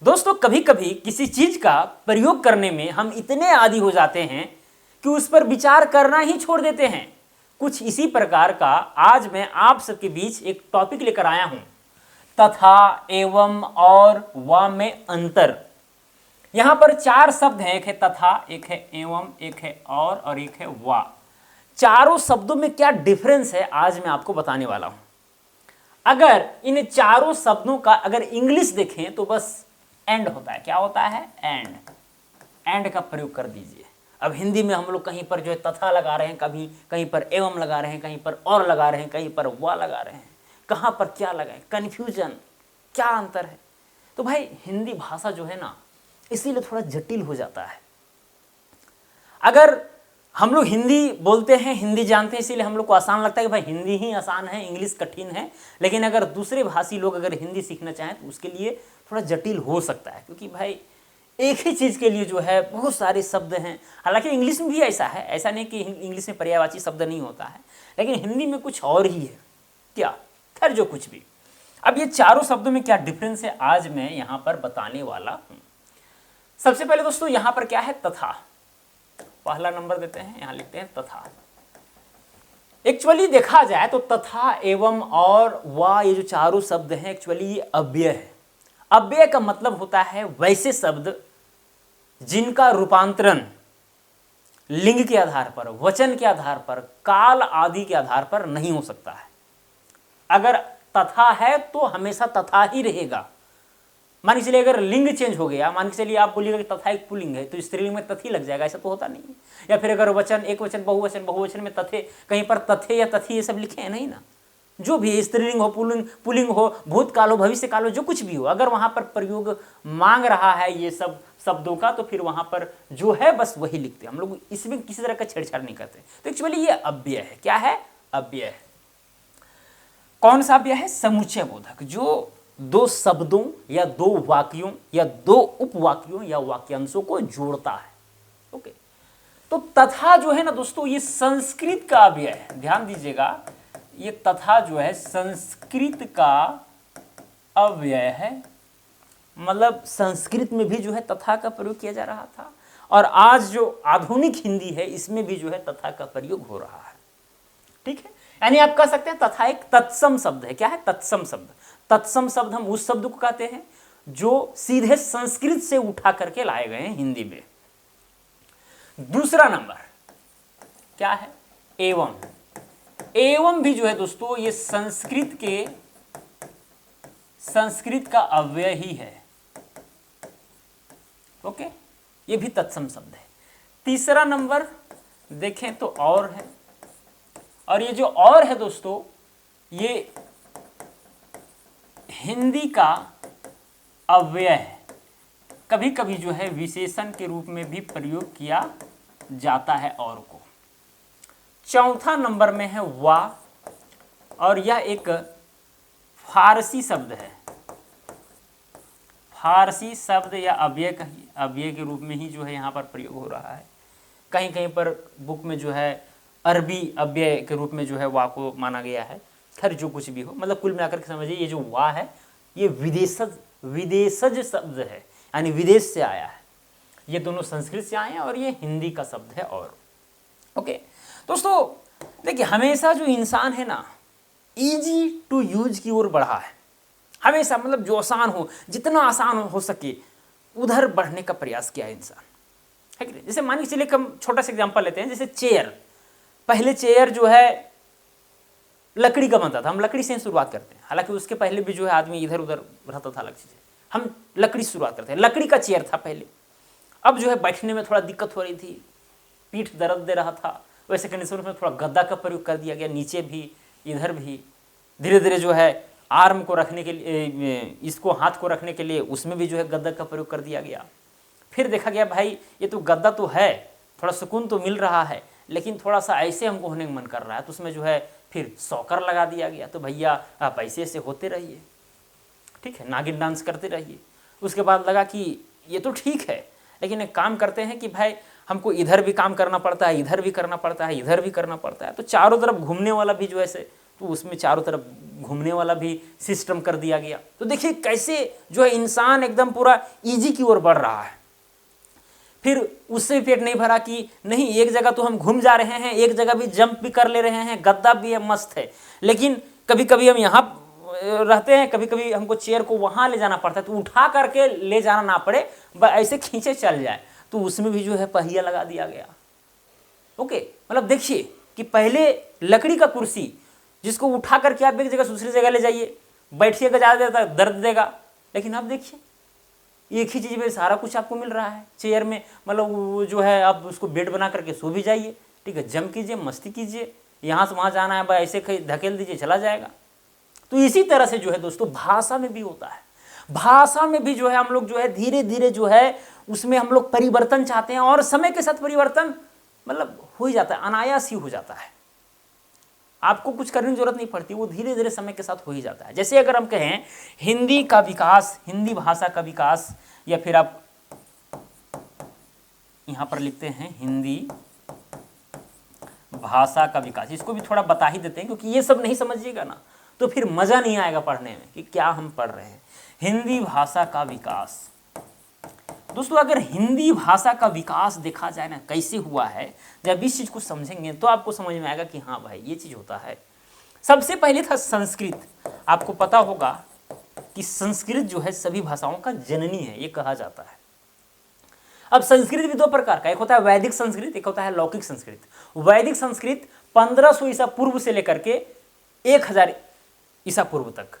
दोस्तों कभी कभी किसी चीज का प्रयोग करने में हम इतने आदी हो जाते हैं कि उस पर विचार करना ही छोड़ देते हैं। कुछ इसी प्रकार का आज मैं आप सबके बीच एक टॉपिक लेकर आया हूं, तथा, एवं और व में अंतर। यहां पर चार शब्द हैं, एक है तथा, एक है एवं, एक है और एक है व। चारों शब्दों में क्या डिफरेंस है आज मैं आपको बताने वाला हूं। अगर इन चारों शब्दों का अगर इंग्लिश देखें तो बस एंड होता है। क्या होता है? एंड का प्रयोग कर दीजिए। अब हिंदी में हम लोग कहीं पर जो है तथा लगा रहे हैं, कभी कहीं पर एवं लगा रहे हैं, कहीं पर और लगा रहे हैं, कहीं पर व लगा रहे हैं। कहां पर क्या लगाएं? कन्फ्यूजन, क्या अंतर है? तो भाई हिंदी भाषा जो है ना, इसीलिए थोड़ा जटिल हो जाता है। अगर हम लोग हिंदी बोलते हैं, हिंदी जानते हैं, इसीलिए हम लोग को आसान लगता है कि भाई हिंदी ही आसान है, इंग्लिश कठिन है। लेकिन अगर दूसरे भाषी लोग अगर हिंदी सीखना चाहें तो उसके लिए थोड़ा जटिल हो सकता है, क्योंकि भाई एक ही चीज़ के लिए जो है बहुत सारे शब्द हैं। हालांकि इंग्लिश में भी ऐसा है, ऐसा नहीं कि इंग्लिश में पर्यायवाची शब्द नहीं होता है, लेकिन हिंदी में कुछ और ही है। क्या? खैर जो कुछ भी। अब ये चारों शब्दों में क्या डिफरेंस है आज मैं यहाँ पर बताने वाला हूँ। सबसे पहले दोस्तों यहाँ पर क्या है? तथा। पहला नंबर देते हैं, यहाँ लिखते हैं तथा। एक्चुअली देखा जाए तो तथा, एवं और व, ये जो चारों शब्द हैं एक्चुअली ये अव्यय है। अव्यय का मतलब होता है वैसे शब्द जिनका रूपांतरण लिंग के आधार पर, वचन के आधार पर, काल आदि के आधार पर नहीं हो सकता है। अगर तथा है तो हमेशा तथा ही रहेगा। मान के चलिए अगर लिंग चेंज हो गया, मान के चलिए आप बोलिएगा कि तथा एक पुल्लिंग है तो स्त्रीलिंग में तथी लग जाएगा, ऐसा तो होता नहीं है। या फिर अगर वचन, एक वचन, बहुवचन, बहुवचन में तथे, कहीं पर तथे या तथी ये सब लिखे हैं नहीं ना। जो भी स्त्रीलिंग हो, पुल्लिंग हो, भूतकाल हो, भविष्य काल हो, जो कुछ भी हो, अगर वहां पर प्रयोग मांग रहा है ये सब शब्दों का, तो फिर वहां पर जो है बस वही लिखते हैं। हम लोग इसमें किसी तरह का छेड़छाड़ नहीं करते। तो एक्चुअली ये अव्यय है। क्या है? अव्यय है। कौन सा अव्यय है? समुच्चय बोधक, जो दो शब्दों या दो वाक्यों या दो उपवाक्यों या वाक्यांशों को जोड़ता है। ओके, तो तथा जो है ना दोस्तों, ये संस्कृत का अव्यय है। ध्यान दीजिएगा, ये तथा जो है संस्कृत का अव्यय है। मतलब संस्कृत में भी जो है तथा का प्रयोग किया जा रहा था, और आज जो आधुनिक हिंदी है इसमें भी जो है तथा का प्रयोग हो रहा है। ठीक है, यानी आप कह सकते हैं तथा एक तत्सम शब्द है। क्या है? तत्सम शब्द। तत्सम शब्द हम उस शब्द को कहते हैं जो सीधे संस्कृत से उठा करके लाए गए हैं हिंदी में। दूसरा नंबर क्या है? एवं। एवं भी जो है दोस्तों ये संस्कृत का अव्यय ही है। ओके, ये भी तत्सम शब्द है। तीसरा नंबर देखें तो और है, और ये जो और है दोस्तों ये हिंदी का अव्यय है। कभी कभी जो है विशेषण के रूप में भी प्रयोग किया जाता है और को। चौथा नंबर में है वा, और यह एक फारसी शब्द है। फारसी शब्द या अव्यय के रूप में ही जो है यहाँ पर प्रयोग हो रहा है। कहीं कहीं पर बुक में जो है अरबी अव्यय के रूप में जो है वा को माना गया है। खैर जो कुछ भी हो, मतलब कुल मिलाकर के समझिए ये जो वा है ये विदेशज शब्द है, यानी विदेश से आया है। ये दोनों संस्कृत से आए हैं और ये हिंदी का शब्द है। और ओके दोस्तों देखिए, हमेशा जो इंसान है ना इजी टू यूज की ओर बढ़ा है। हमेशा मतलब जो आसान हो, जितना आसान हो सके उधर बढ़ने का प्रयास किया है इंसान, है कि नहीं? जैसे मान के चलिए हम छोटा सा एग्जांपल लेते हैं, जैसे चेयर। पहले चेयर जो है लकड़ी का बनता था, हम लकड़ी से शुरुआत करते हैं। हालांकि उसके पहले भी जो है आदमी इधर उधर रहता था अलग चीज़ें, हम लकड़ी से शुरुआत करते हैं। लकड़ी का चेयर था पहले। अब जो है बैठने में थोड़ा दिक्कत हो रही थी, पीठ दर्द दे रहा था, वैसे कंडीशन में थोड़ा गद्दा का प्रयोग कर दिया गया, नीचे भी इधर भी। धीरे धीरे जो है आर्म को रखने के लिए, इसको हाथ को रखने के लिए उसमें भी जो है गद्दा का प्रयोग कर दिया गया। फिर देखा गया भाई ये तो गद्दा तो है, थोड़ा सुकून तो मिल रहा है, लेकिन थोड़ा सा ऐसे हमको होने का मन कर रहा है, तो उसमें जो है फिर सॉकर लगा दिया गया। तो भैया आप ऐसे ऐसे होते रहिए, ठीक है, नागिन डांस करते रहिए। उसके बाद लगा कि ये तो ठीक है, लेकिन एक काम करते हैं कि भाई हमको इधर भी काम करना पड़ता है, इधर भी करना पड़ता है, इधर भी करना पड़ता है। तो चारों तरफ घूमने वाला भी जो है तो उसमें चारों तरफ घूमने वाला भी सिस्टम कर दिया गया। तो देखिए कैसे जो है इंसान एकदम पूरा इजी की ओर बढ़ रहा है। फिर उससे पेट नहीं भरा कि नहीं एक जगह तो हम घूम जा रहे हैं, एक जगह भी जंप भी कर ले रहे हैं, गद्दा भी है, मस्त है, लेकिन कभी कभी हम यहाँ रहते हैं, कभी कभी हमको चेयर को वहाँ ले जाना पड़ता है, तो उठा करके ले जाना ना पड़े, ऐसे खींचे चल जाए, तो उसमें भी जो है पहिया लगा दिया गया। ओके, मतलब देखिए कि पहले लकड़ी का कुर्सी जिसको उठा करके आप एक जगह दूसरी जगह ले जाइए, बैठिएगा ज़्यादा देर तक दर्द देगा, लेकिन अब देखिए एक ही चीज़ में सारा कुछ आपको मिल रहा है चेयर में, मतलब वो जो है आप उसको बेड बना करके सो भी जाइए, ठीक है, जम कीजिए, मस्ती कीजिए, यहाँ से वहाँ जाना है भाई ऐसे धकेल दीजिए चला जाएगा। तो इसी तरह से जो है दोस्तों भाषा में भी होता है। भाषा में भी जो है हम लोग जो है धीरे धीरे जो है उसमें हम लोग परिवर्तन चाहते हैं, और समय के साथ परिवर्तन मतलब हो ही जाता है, अनायास ही हो जाता है, आपको कुछ करने की जरूरत नहीं पड़ती, वो धीरे धीरे समय के साथ हो ही जाता है। जैसे अगर हम कहें हिंदी का विकास, हिंदी भाषा का विकास, या फिर आप यहां पर लिखते हैं हिंदी भाषा का विकास, इसको भी थोड़ा बता ही देते हैं, क्योंकि ये सब नहीं समझिएगा ना तो फिर मजा नहीं आएगा पढ़ने में कि क्या हम पढ़ रहे हैं। हिंदी भाषा का विकास, दोस्तों अगर हिंदी भाषा का विकास देखा जाए ना कैसे हुआ है, जब इस चीज को समझेंगे तो आपको समझ में आएगा कि हाँ भाई ये चीज होता है। सबसे पहले था संस्कृत। आपको पता होगा कि संस्कृत जो है सभी भाषाओं का जननी है, ये कहा जाता है। अब संस्कृत भी दो प्रकार का, एक होता है वैदिक संस्कृत, एक होता है लौकिक संस्कृत। वैदिक संस्कृत 1500 ईसा पूर्व से लेकर के 1000 ईसा पूर्व तक,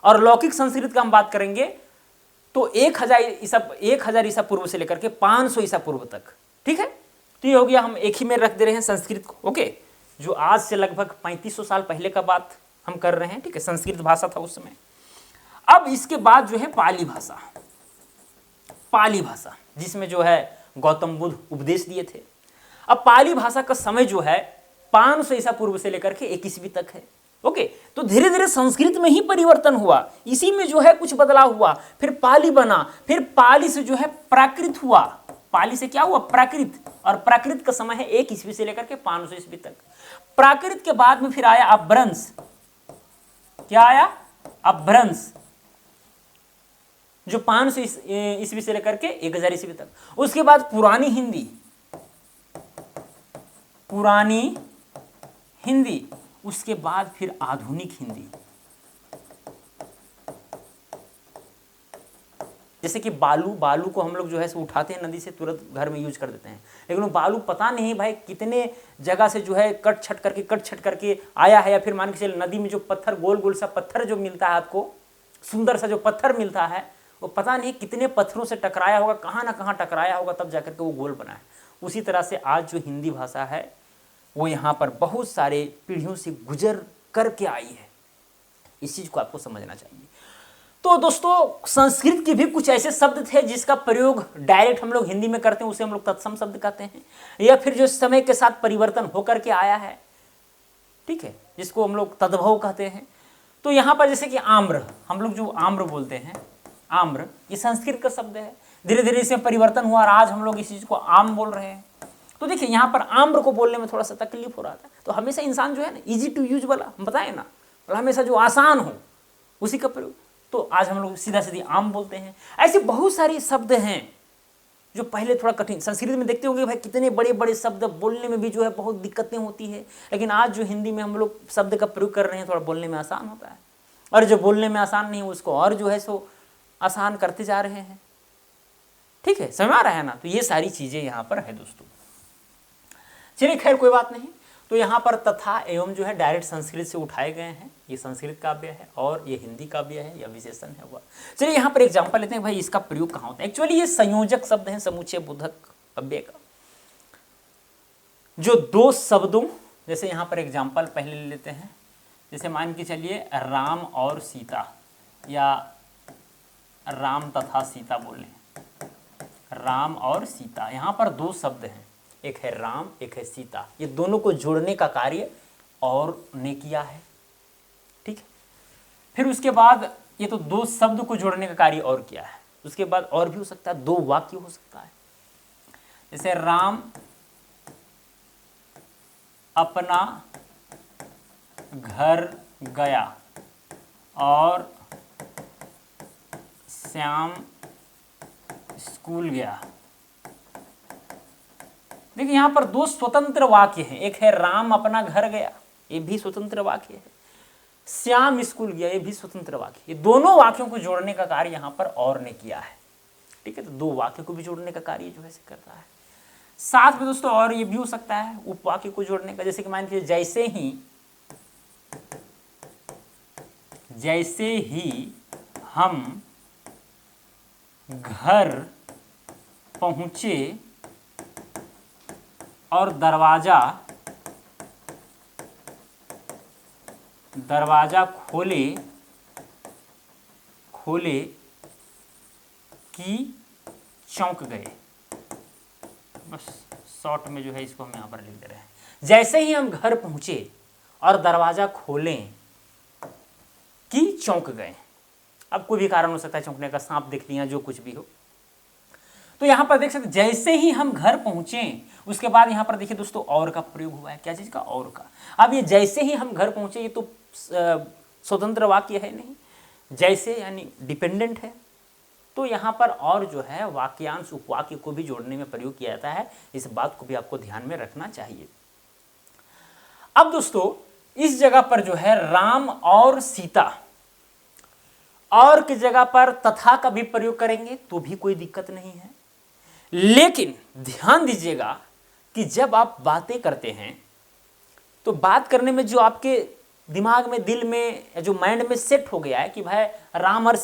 और लौकिक संस्कृत का हम बात करेंगे तो 1000 ईसा पूर्व से लेकर के 500 ईसा पूर्व तक। ठीक है, तो ये हो गया, हम एक ही में रख दे रहे हैं संस्कृत को। ओके, जो आज से लगभग 3500 साल पहले का बात हम कर रहे हैं। ठीक है, संस्कृत भाषा था उस समय। अब इसके बाद जो है पाली भाषा, पाली भाषा जिसमें जो है गौतम बुद्ध उपदेश दिए थे। अब पाली भाषा का समय जो है 500 ईसा पूर्व से लेकर के 21वीं तक है। ओके, तो धीरे धीरे संस्कृत में ही परिवर्तन हुआ, इसी में जो है कुछ बदलाव हुआ, फिर पाली बना, फिर पाली से जो है प्राकृत हुआ, पाली से क्या हुआ प्राकृत, और प्राकृत का समय है 1 ईस्वी से लेकर के 500 ईस्वी तक। प्राकृत के बाद में फिर आया अपभ्रंश, क्या आया अपभ्रंश, जो 500 ईस्वी से लेकर के 1000 ईस्वी तक। उसके बाद पुरानी हिंदी, पुरानी हिंदी, उसके बाद फिर आधुनिक हिंदी। जैसे कि बालू को हम लोग जो है उठाते हैं नदी से, तुरंत घर में यूज कर देते हैं, लेकिन वो बालू पता नहीं भाई कितने जगह से जो है कट छट करके आया है, या फिर मान के चलिए नदी में जो पत्थर गोल गोल सा पत्थर जो मिलता है आपको, सुंदर सा जो पत्थर मिलता है, वो पता नहीं कितने पत्थरों से टकराया होगा, कहाँ ना कहाँ टकराया होगा, तब जाकर के वो गोल बना है। उसी तरह से आज जो हिंदी भाषा है वो यहाँ पर बहुत सारे पीढ़ियों से गुजर करके आई है। इस चीज को आपको समझना चाहिए। तो दोस्तों संस्कृत के भी कुछ ऐसे शब्द थे जिसका प्रयोग डायरेक्ट हम लोग हिंदी में करते हैं, उसे हम लोग तत्सम शब्द कहते हैं, या फिर जो समय के साथ परिवर्तन होकर के आया है, ठीक है, जिसको हम लोग तद्भव कहते हैं। तो यहाँ पर जैसे कि आम्र, हम लोग जो आम्र बोलते हैं, आम्र ये संस्कृत का शब्द है, धीरे धीरे इसमें परिवर्तन हुआ और आज हम लोग इस चीज को आम बोल रहे हैं। तो देखिए यहाँ पर आम्र को बोलने में थोड़ा सा तकलीफ हो रहा था, तो हमेशा इंसान जो है ना इजी टू यूज वाला हम बताए ना, और हमेशा जो आसान हो उसी का प्रयोग, तो आज हम लोग सीधा सीधी आम बोलते हैं। ऐसे बहुत सारे शब्द हैं जो पहले थोड़ा कठिन, संस्कृत में देखते होंगे भाई कितने बड़े बड़े शब्द, बोलने में भी जो है बहुत दिक्कतें होती है, लेकिन आज जो हिंदी में हम लोग शब्द का प्रयोग कर रहे हैं थोड़ा बोलने में आसान होता है, और जो बोलने में आसान नहीं उसको और जो है सो आसान करते जा रहे हैं। ठीक है, समझ आ रहा है ना। तो ये सारी चीजें यहाँ पर है दोस्तों। चलिए खैर कोई बात नहीं। तो यहाँ पर तथा एवं जो है डायरेक्ट संस्कृत से उठाए गए हैं, ये संस्कृत काव्य है और ये हिंदी काव्य है, या विशेषण है हुआ। चलिए यहाँ पर एग्जाम्पल लेते हैं भाई इसका प्रयोग कहाँ होता है। एक्चुअली ये संयोजक शब्द है समुच्चय बोधक काव्य का, जो दो शब्दों, जैसे यहाँ पर एग्जाम्पल पहले ले लेते हैं, जैसे मान के चलिए राम और सीता, या राम तथा सीता बोले, राम और सीता, यहाँ पर दो शब्द हैं, एक है राम एक है सीता, ये दोनों को जोड़ने का कार्य और ने किया है। ठीक है, फिर उसके बाद ये तो दो शब्द को जोड़ने का कार्य और किया है, उसके बाद और भी हो सकता है, दो वाक्य हो सकता है, जैसे राम अपना घर गया और श्याम स्कूल गया। देखिए यहाँ पर दो स्वतंत्र वाक्य हैं, एक है राम अपना घर गया, ये भी स्वतंत्र वाक्य है, श्याम स्कूल गया, ये भी स्वतंत्र वाक्य। ये दोनों वाक्यों को जोड़ने का कार्य यहाँ पर और ने किया है, ठीक है। तो दो वाक्य को भी जोड़ने का कार्य जो है करता है। साथ में दोस्तों और ये भी हो सकता है उपवाक्य को जोड़ने का, जैसे कि मान लीजिए जैसे ही हम घर पहुंचे और दरवाजा खोले कि चौंक गए। बस शॉर्ट में जो है इसको हम यहाँ पर लिख दे रहे हैं। जैसे ही हम घर पहुंचे और दरवाजा खोलें कि चौंक गए। अब कोई भी कारण हो सकता है चौंकने का, सांप देख लिया, जो कुछ भी हो। तो यहां पर देख सकते जैसे ही हम घर पहुंचे, उसके बाद यहां पर देखिए दोस्तों और का प्रयोग हुआ है। क्या चीज का? और का। अब ये जैसे ही हम घर पहुंचे, ये तो स्वतंत्र वाक्य है नहीं, जैसे यानी डिपेंडेंट है। तो यहां पर और जो है वाक्यांश उपवाक्य को भी जोड़ने में प्रयोग किया जाता है। इस बात को भी आपको ध्यान में रखना चाहिए। अब दोस्तों इस जगह पर जो है राम और सीता, और की जगह पर तथा का भी प्रयोग करेंगे तो भी कोई दिक्कत नहीं है। लेकिन ध्यान दीजिएगा कि जब आप बातें करते हैं तो बात करने में जो आपके दिमाग में, दिल में, जो माइंड में सेट हो गया है कि भाई राम और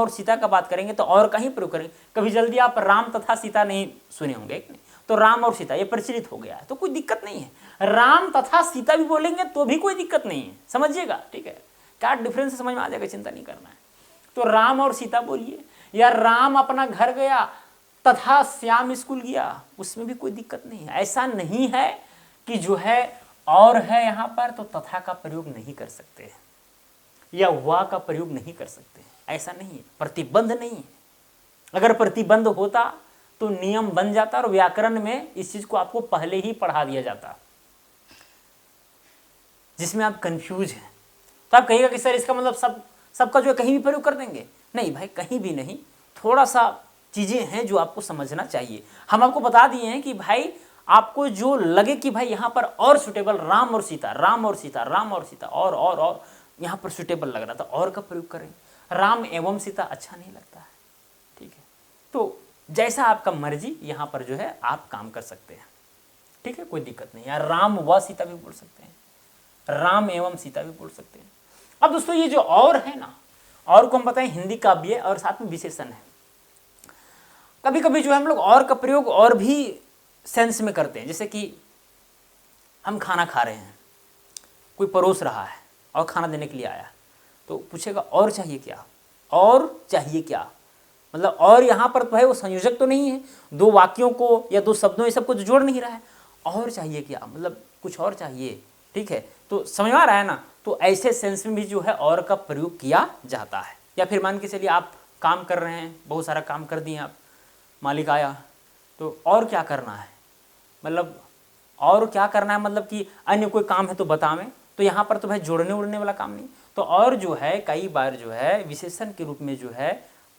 सीता का बात करेंगे तो और का ही प्रयोग करेंगे। कभी जल्दी आप राम तथा सीता नहीं सुने होंगे, तो राम और सीता ये प्रचलित हो गया है, तो कोई दिक्कत नहीं है। राम तथा सीता भी बोलेंगे तो भी कोई दिक्कत नहीं है, समझिएगा, ठीक है। क्या डिफरेंस समझ में आ जाएगा, चिंता नहीं करना है। तो राम और सीता बोलिए, या राम अपना घर गया तथा श्याम स्कूल गया, उसमें भी कोई दिक्कत नहीं है। ऐसा नहीं है कि जो है और है यहाँ पर तो तथा का प्रयोग नहीं कर सकते या वह का प्रयोग नहीं कर सकते, ऐसा नहीं है, प्रतिबंध नहीं है। अगर प्रतिबंध होता तो नियम बन जाता और व्याकरण में इस चीज को आपको पहले ही पढ़ा दिया जाता, जिसमें आप कंफ्यूज हैं। तो आप कहिएगा कि सर इसका मतलब सबका जो है कहीं भी प्रयोग कर देंगे। नहीं भाई, कहीं भी नहीं, थोड़ा सा चीजें हैं जो आपको समझना चाहिए। हम आपको बता दिए हैं कि भाई आपको जो लगे कि भाई यहाँ पर और सुटेबल राम और सीता, राम और सीता, राम और सीता, और यहाँ पर सुटेबल लग रहा था, और का प्रयोग करें। राम एवं सीता अच्छा नहीं लगता है, ठीक है। तो जैसा आपका मर्जी यहाँ पर जो है आप काम कर सकते हैं, ठीक है, कोई दिक्कत नहीं। या राम व सीता भी बोल सकते हैं, राम एवं सीता भी बोल सकते हैं। अब दोस्तों ये जो और है ना, और को हम बताएं हिंदी काव्य और साथ में विशेषण है। कभी कभी जो है हम लोग और का प्रयोग और भी सेंस में करते हैं। जैसे कि हम खाना खा रहे हैं, कोई परोस रहा है और खाना देने के लिए आया, तो पूछेगा और चाहिए क्या, और चाहिए क्या, मतलब और यहाँ पर भाई वो संयोजक तो नहीं है, दो वाक्यों को या दो शब्दों ये सब कुछ जोड़ नहीं रहा है। और चाहिए क्या मतलब कुछ और चाहिए, ठीक है। तो समझ में आ रहा है ना। तो ऐसे सेंस में भी जो है और का प्रयोग किया जाता है। या फिर मान के चलिए आप काम कर रहे हैं, बहुत सारा काम कर दिए आप, मालिक आया तो और क्या करना है, मतलब और क्या करना है, मतलब कि अन्य कोई काम है तो बतावें। तो यहाँ पर तो भाई जोड़ने उड़ने वाला काम नहीं। तो और जो है कई बार जो है विशेषण के रूप में जो है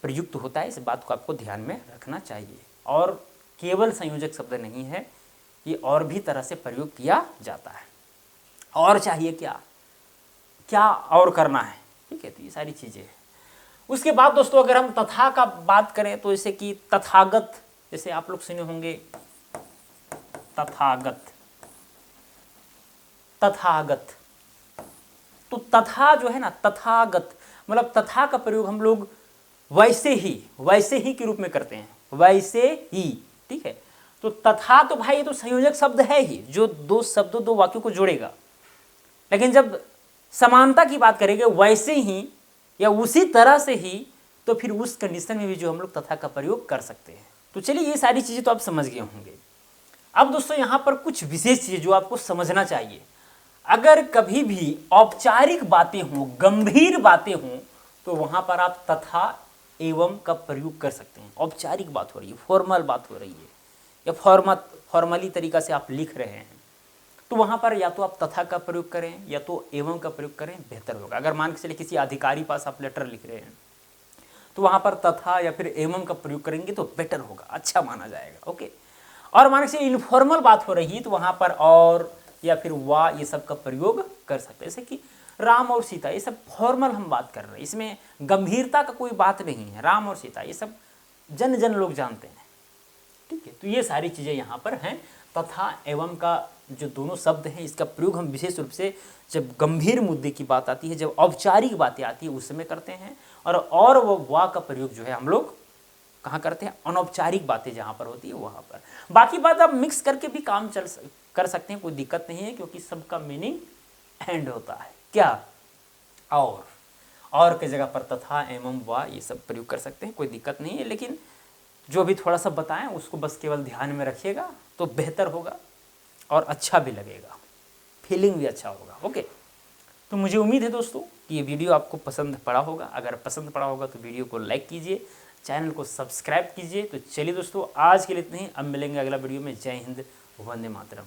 प्रयुक्त होता है। इस बात को आपको ध्यान में रखना चाहिए। और केवल संयोजक शब्द नहीं है, ये और भी तरह से प्रयोग किया जाता है। और चाहिए क्या, क्या और करना है, ठीक है। तो ये सारी चीज़ें हैं। उसके बाद दोस्तों अगर हम तथा का बात करें तो जैसे कि तथागत, जैसे आप लोग सुने होंगे तथागत, तथागत। तो तथा जो है ना, तथागत मतलब तथा का प्रयोग हम लोग वैसे ही के रूप में करते हैं, वैसे ही, ठीक है। तो तथा तो भाई ये तो संयोजक शब्द है ही, जो दो शब्दों दो वाक्यों को जोड़ेगा। लेकिन जब समानता की बात करेंगे वैसे ही या उसी तरह से ही, तो फिर उस कंडीशन में भी जो हम लोग तथा का प्रयोग कर सकते हैं। तो चलिए ये सारी चीज़ें तो आप समझ गए होंगे। अब दोस्तों यहाँ पर कुछ विशेष चीज़ें जो आपको समझना चाहिए। अगर कभी भी औपचारिक बातें हों, गंभीर बातें हों, तो वहाँ पर आप तथा एवं का प्रयोग कर सकते हैं। औपचारिक बात हो रही है, फॉर्मल बात हो रही है, या फॉर्मली तरीका से आप लिख रहे हैं, तो वहाँ पर या तो आप तथा का प्रयोग करें या तो एवं का प्रयोग करें, बेहतर होगा। अगर मान के चलिए किसी अधिकारी पास आप लेटर लिख रहे हैं तो वहाँ पर तथा या फिर एवं का प्रयोग करेंगे तो बेटर होगा, अच्छा माना जाएगा। ओके। और मान के चलिए इनफॉर्मल बात हो रही है तो वहाँ पर और या फिर वा ये सब का प्रयोग कर सकते हैं। जैसे कि राम और सीता, ये सब फॉर्मल हम बात कर रहे हैं, इसमें गंभीरता का कोई बात नहीं है। राम और सीता ये सब जन लोग जानते हैं, ठीक है। तो ये सारी चीज़ें यहाँ पर हैं। तथा एवं का जो दोनों शब्द हैं इसका प्रयोग हम विशेष रूप से जब गंभीर मुद्दे की बात आती है, जब औपचारिक बातें आती है उस समय करते हैं। और वो वा का प्रयोग जो है हम लोग कहाँ करते हैं, अनौपचारिक बातें जहाँ पर होती है वहाँ पर। बाकी बात आप मिक्स करके भी काम कर सकते हैं, कोई दिक्कत नहीं है, क्योंकि सबका मीनिंग एंड होता है। क्या? और की जगह पर तथा एवं वा ये सब प्रयोग कर सकते हैं, कोई दिक्कत नहीं है। लेकिन जो भी थोड़ा सा बताएं उसको बस केवल ध्यान में रखिएगा तो बेहतर होगा और अच्छा भी लगेगा, फीलिंग भी अच्छा होगा। ओके। तो मुझे उम्मीद है दोस्तों कि ये वीडियो आपको पसंद पड़ा होगा। अगर पसंद पड़ा होगा तो वीडियो को लाइक कीजिए, चैनल को सब्सक्राइब कीजिए। तो चलिए दोस्तों, आज के लिए इतना ही। अब मिलेंगे अगला वीडियो में। जय हिंद, वंदे मातरम।